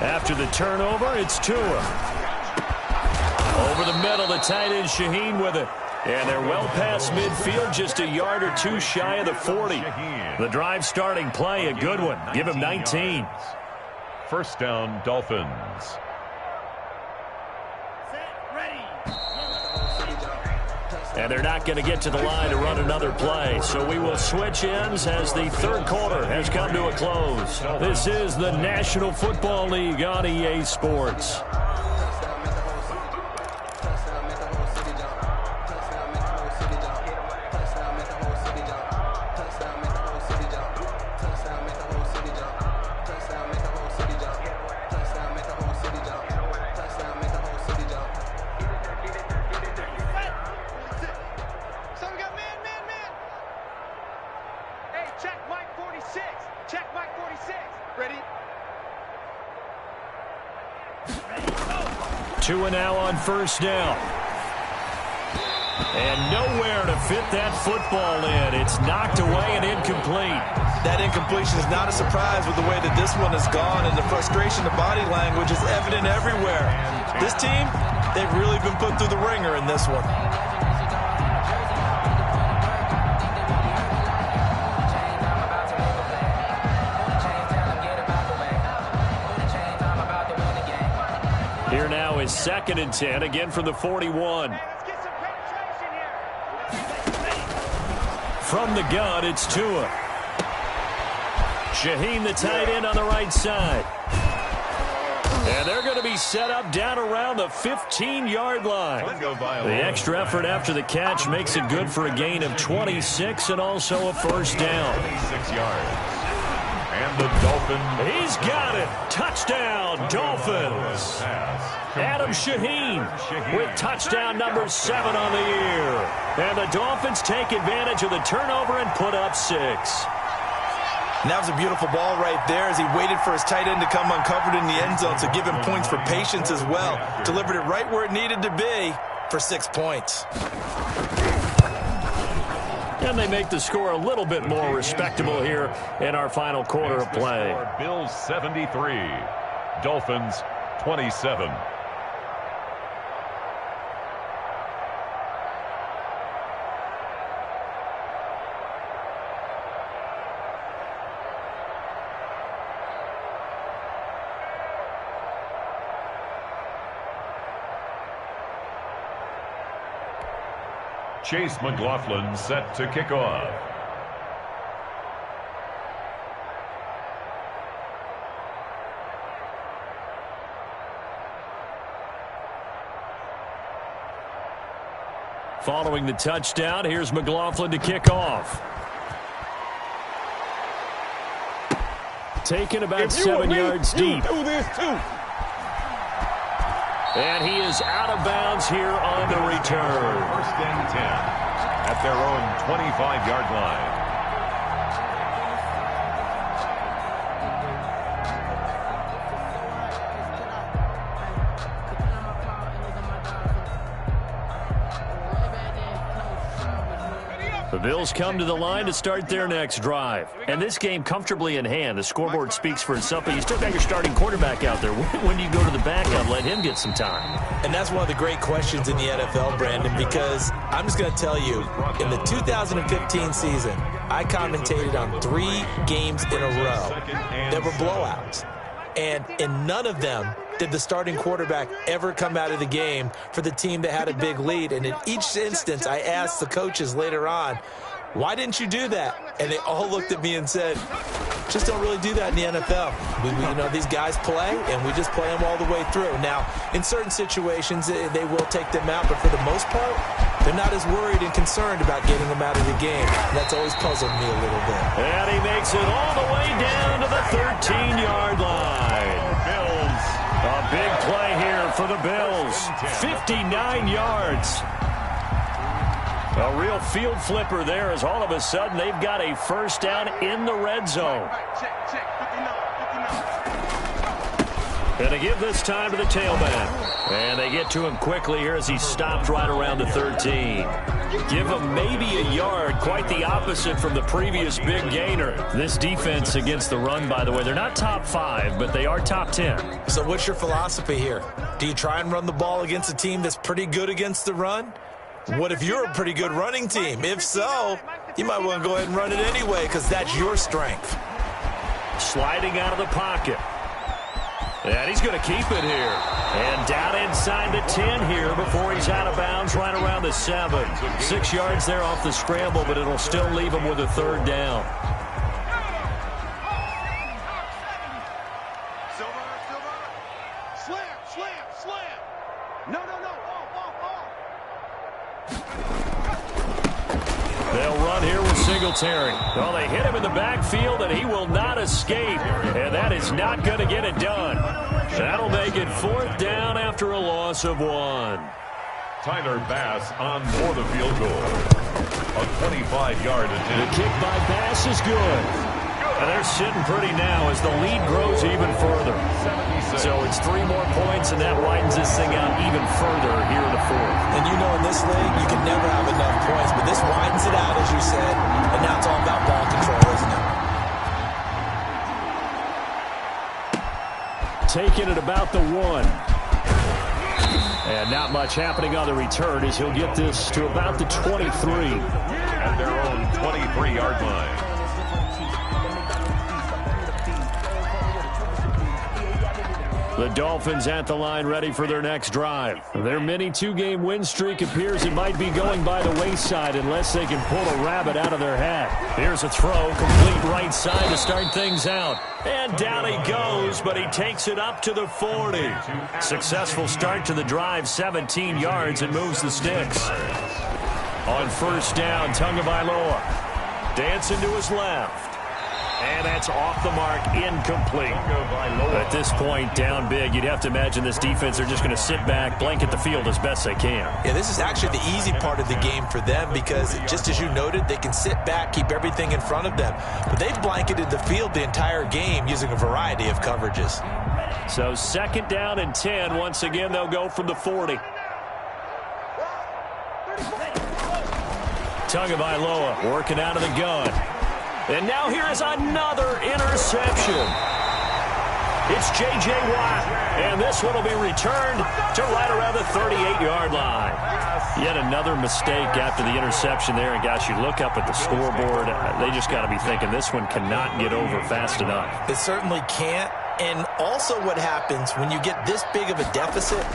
After the turnover, it's Tua. Over the middle, the tight end Shaheen with it. And they're well past midfield, just a yard or two shy of the 40. The drive starting play, a good one. Give him 19. First down, Dolphins. And they're not going to get to the line to run another play. So we will switch ends as the third quarter has come to a close. This is the National Football League on EA Sports. Tua now on first down. And nowhere to fit that football in. It's knocked away and incomplete. That incompletion is not a surprise with the way that this one has gone, and the frustration, the body language is evident everywhere. This team, they've really been put through the ringer in this one. Here now is 2nd and 10, again from the 41. From the gun, it's Tua. Shaheen, the tight end, on the right side. And they're going to be set up down around the 15-yard line. The extra effort after the catch makes it good for a gain of 26 and also a first down. 26 yards. And the Dolphins. He's got it. Touchdown, Dolphins. Adam Shaheen with touchdown number 7 on the year. And the Dolphins take advantage of the turnover and put up 6. And that was a beautiful ball right there as he waited for his tight end to come uncovered in the end zone, so give him points for patience as well. Delivered it right where it needed to be for 6 points. And they make the score a little bit more respectable here in our final quarter of play. Bills 73, Dolphins 27. Chase McLaughlin set to kick off. Following the touchdown, here's McLaughlin to kick off. Taken about 7 yards deep. Do this too. And he is out of bounds here on the return. First and 10 at their own 25-yard line. The Bills come to the line to start their next drive. And this game comfortably in hand. The scoreboard speaks for itself, but you still got your starting quarterback out there. When do you go to the backup, let him get some time? And that's one of the great questions in the NFL, Brandon, because I'm just going to tell you, in the 2015 season, I commentated on 3 games in a row that were blowouts. And in none of them did the starting quarterback ever come out of the game for the team that had a big lead. And in each instance, I asked the coaches later on, why didn't you do that? And they all looked at me and said, just don't really do that in the NFL. You know, these guys play, and we just play them all the way through. Now, in certain situations, they will take them out, but for the most part, they're not as worried and concerned about getting them out of the game. And that's always puzzled me a little bit. And he makes it all the way down to the 13-yard line. Bills. A big play here for the Bills. 59 yards. A real field flipper there as all of a sudden they've got a first down in the red zone. And they give this time to the tailback. And they get to him quickly here as he stopped right around the 13. Give him maybe a yard, quite the opposite from the previous big gainer. This defense against the run, by the way, they're not top 5, but they are top 10. So what's your philosophy here? Do you try and run the ball against a team that's pretty good against the run? What if you're a pretty good running team? If so, you might want to go ahead and run it anyway because that's your strength. Sliding out of the pocket. And he's going to keep it here. And down inside the 10 here before he's out of bounds right around the 7. 6 yards there off the scramble, but it'll still leave him with a third down. They'll run here with Singletary. Well, they hit him in the backfield, and he will not escape. And that is not going to get it done. That'll make it 4th down after a loss of 1. Tyler Bass on for the field goal. A 25-yard attempt. The kick by Bass is good. And they're sitting pretty now as the lead grows even further. So it's 3 more points, and that widens this thing out even further here in the 4th. And you know in this league, you can never have enough points, but this widens it out, as you said, and now it's all about ball control, isn't it? Taking it about the 1. And not much happening on the return as he'll get this to about the 23. At their own 23-yard line. The Dolphins at the line ready for their next drive. Their mini two-game win streak appears it might be going by the wayside unless they can pull a rabbit out of their hat. Here's a throw, complete right side to start things out. And down he goes, but he takes it up to the 40. Successful start to the drive, 17 yards, and moves the sticks. On first down, Tagovailoa dancing to his left. And that's off the mark, incomplete. At this point, down big, you'd have to imagine this defense are just going to sit back, blanket the field as best they can. Yeah, this is actually the easy part of the game for them because, just as you noted, they can sit back, keep everything in front of them. But they've blanketed the field the entire game using a variety of coverages. So second down and 10. Once again, they'll go from the 40. Tagovailoa working out of the gun. And now here is another interception. It's J.J. Watt, and this one will be returned to right around the 38-yard line. Yet another mistake after the interception there. And, gosh, you look up at the scoreboard, they just got to be thinking this one cannot get over fast enough. It certainly can't. And also what happens when you get this big of a deficit,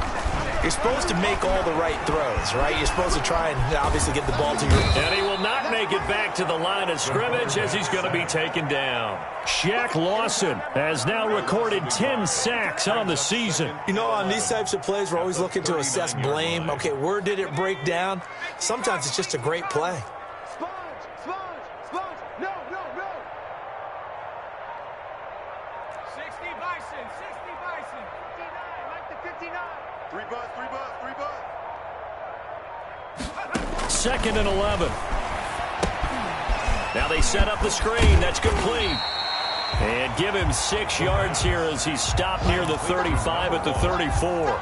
you're supposed to make all the right throws, right? You're supposed to try and obviously get the ball to your... And he will not make it back to the line of scrimmage as he's going to be taken down. Shaq Lawson has now recorded 10 sacks on the season. You know, on these types of plays, we're always looking to assess blame. Okay, where did it break down? Sometimes it's just a great play. Second and 11. Now they set up the screen. That's complete. And give him 6 yards here as he's stopped near the 35 at the 34.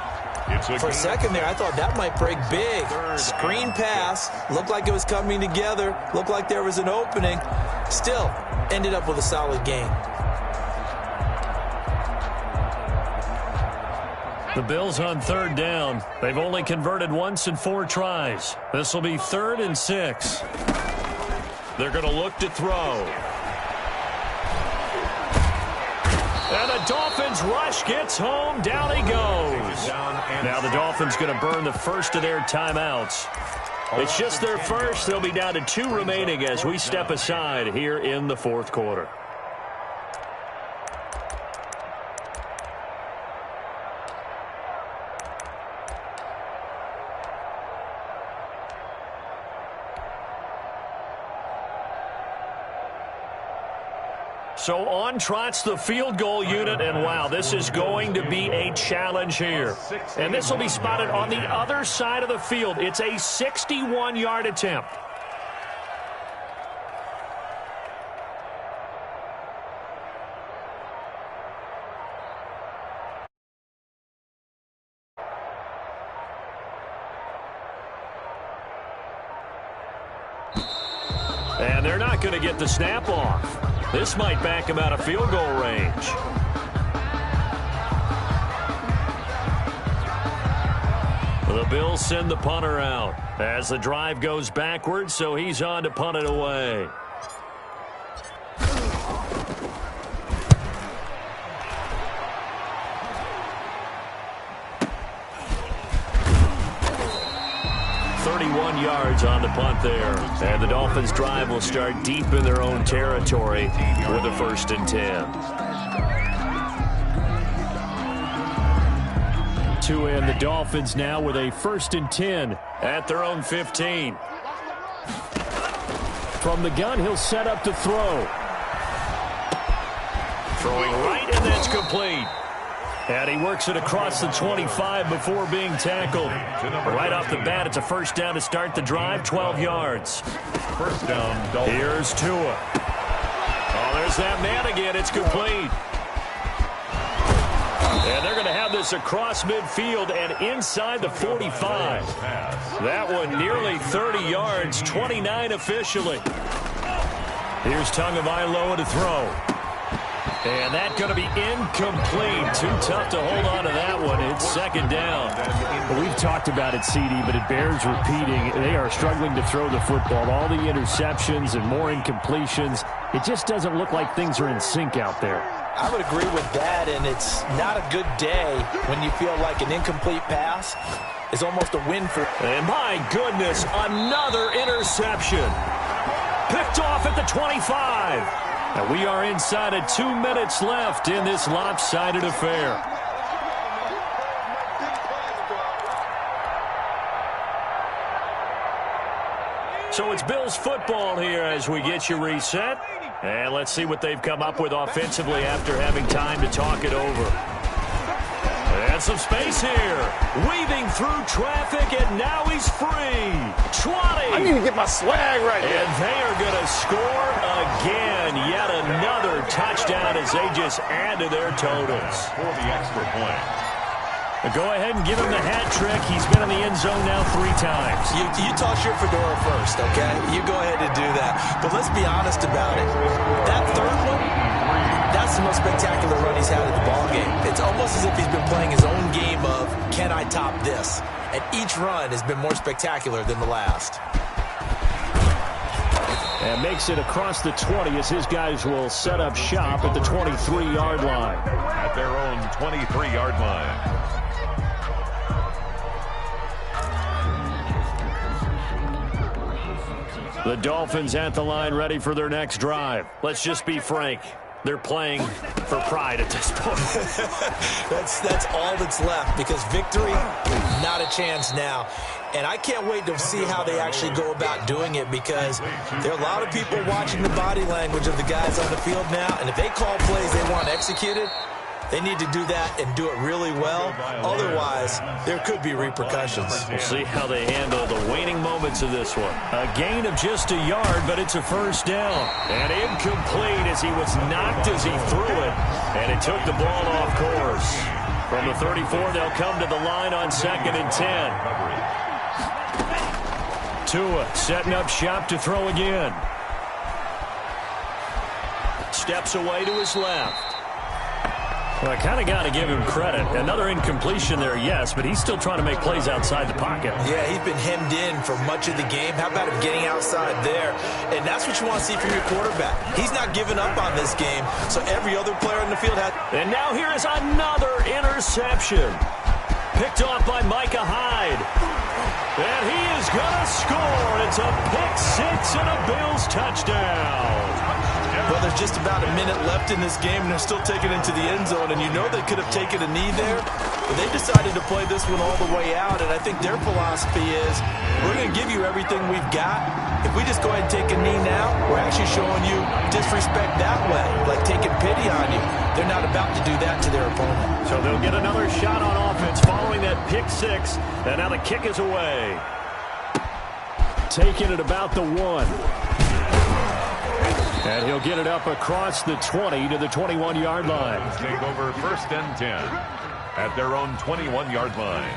For a second there, I thought that might break big. Screen pass. Looked like it was coming together. Looked like there was an opening. Still, ended up with a solid gain. The Bills on third down. They've only converted once in 4 tries. This will be 3rd and 6. They're going to look to throw. And the Dolphins rush gets home. Down he goes. Now the Dolphins going to burn the first of their timeouts. It's just their first. They'll be down to 2 remaining as we step aside here in the 4th quarter. So on trots the field goal unit, and wow, this is going to be a challenge here. And this will be spotted on the other side of the field. It's a 61-yard attempt. And they're not going to get the snap off. This might back him out of field goal range. The Bills send the punter out as the drive goes backwards, so he's on to punt it away. Yards on the punt there. And the Dolphins drive will start deep in their own territory with a 1st and 10. To end the Dolphins now with a 1st and 10 at their own 15. From the gun, he'll set up to throw. Throwing right, and that's complete. And he works it across the 25 before being tackled. Right off the bat, it's a 1st down to start the drive, 12 yards. 1st down, Dolphins. Here's Tua. Oh, there's that man again. It's complete. And they're going to have this across midfield and inside the 45. That one nearly 30 yards, 29 officially. Here's Tagovailoa to throw. And that's going to be incomplete. Too tough to hold on to that one. It's 2nd down. Well, we've talked about it, CD, but it bears repeating. They are struggling to throw the football. All the interceptions and more incompletions. It just doesn't look like things are in sync out there. I would agree with that, and it's not a good day when you feel like an incomplete pass is almost a win for... And my goodness, another interception. Picked off at the 25. And we are inside of 2 minutes left in this lopsided affair. So it's Bills football here as we get you reset. And let's see what they've come up with offensively after having time to talk it over. And some space here. Weaving through traffic, and now he's free. 20. I need to get my swag right here. And they are going to score again. Yet another touchdown as they just add to their totals. For the extra point. Go ahead and give him the hat trick. He's been in the end zone now 3 times. You toss your fedora first, okay? You go ahead and do that. But let's be honest about it. That third one, that's the most spectacular run he's had in the ballgame. It's almost as if he's been playing his own game of, can I top this? And each run has been more spectacular than the last. And makes it across the 20 as his guys will set up shop at the 23-yard line. At their own 23-yard line. The Dolphins at the line ready for their next drive. Let's just be frank. They're playing for pride at this point. That's all that's left because victory, not a chance now. And I can't wait to see how they actually go about doing it because there are a lot of people watching the body language of the guys on the field now. And if they call plays they want executed, they need to do that and do it really well. Otherwise, there could be repercussions. We'll see how they handle the waning moments of this one. A gain of just a yard, but it's a first down. And incomplete as he was knocked as he threw it. And it took the ball off course. From the 34, they'll come to the line on 2nd and 10. Tua setting up shop to throw again. Steps away to his left. Well, I kind of got to give him credit. Another incompletion there, yes, but he's still trying to make plays outside the pocket. Yeah, he's been hemmed in for much of the game. How about him getting outside there? And that's what you want to see from your quarterback. He's not giving up on this game, so every other player on the field has... And now here is another interception. Picked off by Micah Hyde. And he is going to score. It's a pick 6 and a Bills touchdown. Well, there's just about a minute left in this game, and they're still taking it into the end zone. And you know they could have taken a knee there, but they decided to play this one all the way out. And I think their philosophy is, we're going to give you everything we've got. If we just go ahead and take a knee now, we're actually showing you disrespect that way, like taking pity on you. They're not about to do that to their opponent. So they'll get another shot on offense following that pick 6, and now the kick is away. Taking it about the 1. And he'll get it up across the 20 to the 21-yard line. Take over 1st and 10 at their own 21-yard line.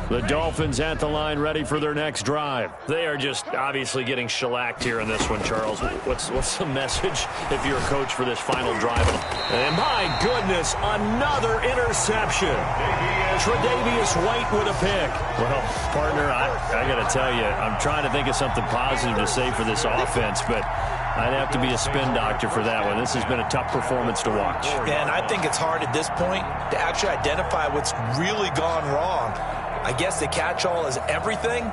The Dolphins at the line ready for their next drive. They are just obviously getting shellacked here in this one, Charles. What's the message if you're a coach for this final drive? And my goodness, another interception. Tre'Davious White with a pick. Well, partner, I got to tell you, I'm trying to think of something positive to say for this offense, but I'd have to be a spin doctor for that one. This has been a tough performance to watch. And I think it's hard at this point to actually identify what's really gone wrong. I guess the catch-all is everything.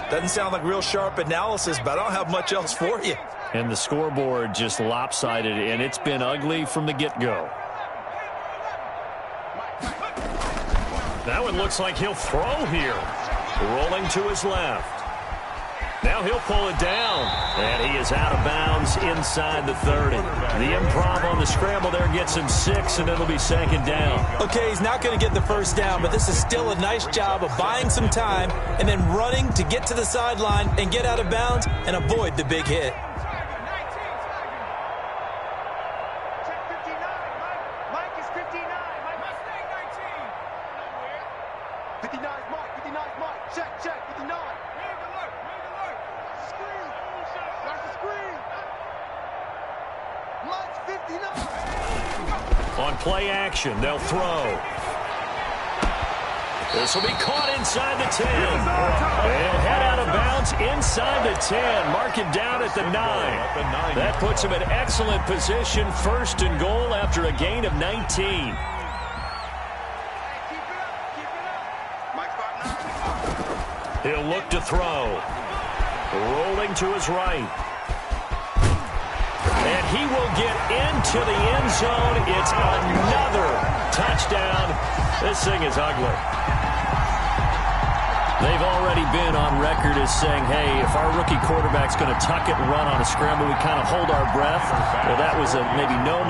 Doesn't sound like real sharp analysis, but I don't have much else for you. And the scoreboard just lopsided, and it's been ugly from the get-go. That one looks like he'll throw here. Rolling to his left. Now he'll pull it down. And he is out of bounds inside the 30. The improv on the scramble there gets him 6, and it'll be 2nd down. Okay, he's not going to get the first down, but this is still a nice job of buying some time and then running to get to the sideline and get out of bounds and avoid the big hit. On play action, they'll throw. This will be caught inside the 10. They'll head out of bounds inside the 10. Mark it down at the 9. That puts him in excellent position, 1st and goal after a gain of 19. He'll look to throw. Rolling to his right. And he will get into the end zone. It's another touchdown. This thing is ugly. They've already been on record as saying, hey, if our rookie quarterback's going to tuck it and run on a scramble, we kind of hold our breath. Well, that was a maybe no,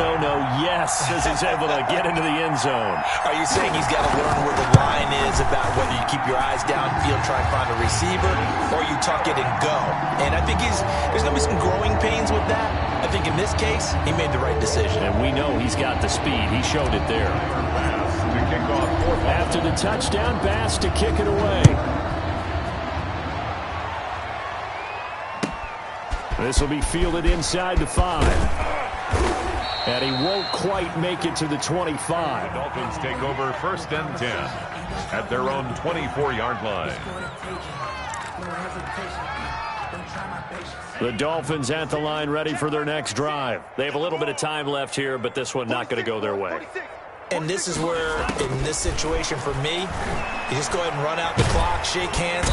yes, as he's able to get into the end zone. Are you saying he's got to learn where the line is about whether you keep your eyes downfield, try and find a receiver, or you tuck it and go? And I think there's going to be some growing pains with that. I think in this case, he made the right decision. And we know he's got the speed. He showed it there. After the touchdown, Bass to kick it away. This will be fielded inside the 5. And he won't quite make it to the 25. The Dolphins take over 1st and 10 at their own 24-yard line. The Dolphins at the line ready for their next drive. They have a little bit of time left here, but this one not going to go their way. And this is where, in this situation for me, you just go ahead and run out the clock, shake hands.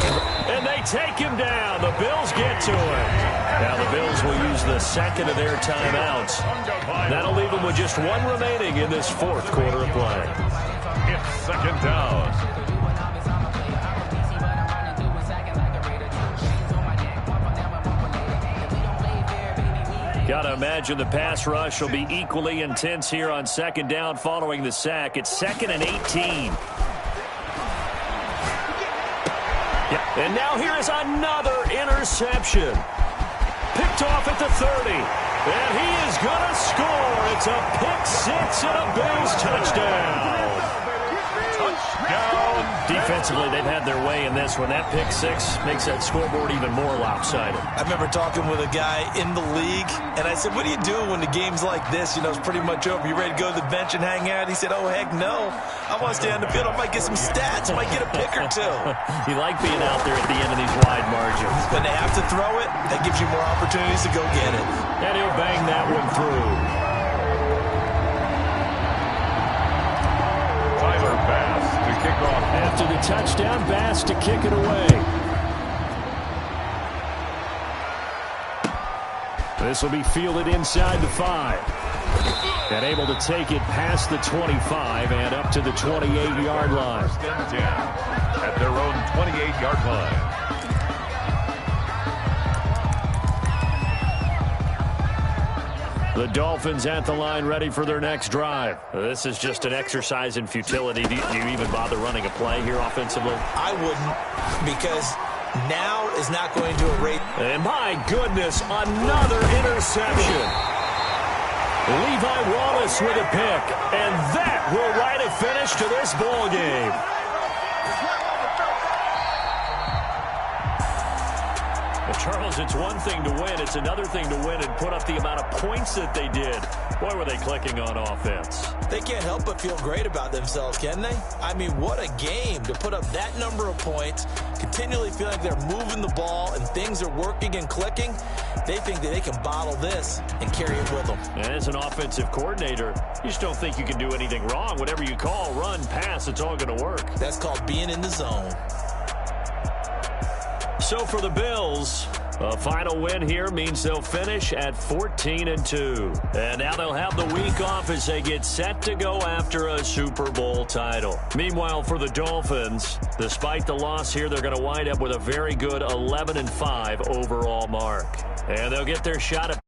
And they take him down. The Bills get to him. Now the Bills will use the second of their timeouts. That'll leave them with just one remaining in this 4th quarter of play. It's 2nd down. Got to imagine the pass rush will be equally intense here on 2nd down following the sack. It's 2nd and 18. Yeah. And now here is another interception. Picked off at the 30. And he is going to score. It's a pick 6 and a Bills touchdown. Defensively, they've had their way in this one. That pick 6 makes that scoreboard even more lopsided. I remember talking with a guy in the league, and I said, what do you do when the game's like this? You know, it's pretty much over. You ready to go to the bench and hang out? He said, oh, heck no. I want to stay on the field. I might get some stats. I might get a pick or two. You like being out there at the end of these wide margins. When they have to throw it, that gives you more opportunities to go get it. And he'll bang that one through. After the touchdown, Bass to kick it away. This will be fielded inside the 5. And able to take it past the 25 and up to the 28-yard line. 1st and 10 at their own 28-yard line. The Dolphins at the line ready for their next drive. This is just an exercise in futility. Do you even bother running a play here offensively? I wouldn't, because now is not going to erase. And my goodness, another interception. Levi Wallace with a pick. And that will write a finish to this ball game. Well, Charles, it's one thing to win. It's another thing to win and put up the amount of points that they did. Boy, were they clicking on offense. They can't help but feel great about themselves, can they? I mean, what a game to put up that number of points, continually feel like they're moving the ball and things are working and clicking. They think that they can bottle this and carry it with them. And as an offensive coordinator, you just don't think you can do anything wrong. Whatever you call, run, pass, it's all going to work. That's called being in the zone. So for the Bills, a final win here means they'll finish at 14-2. And now they'll have the week off as they get set to go after a Super Bowl title. Meanwhile, for the Dolphins, despite the loss here, they're going to wind up with a very good 11-5 overall mark. And they'll get their shot at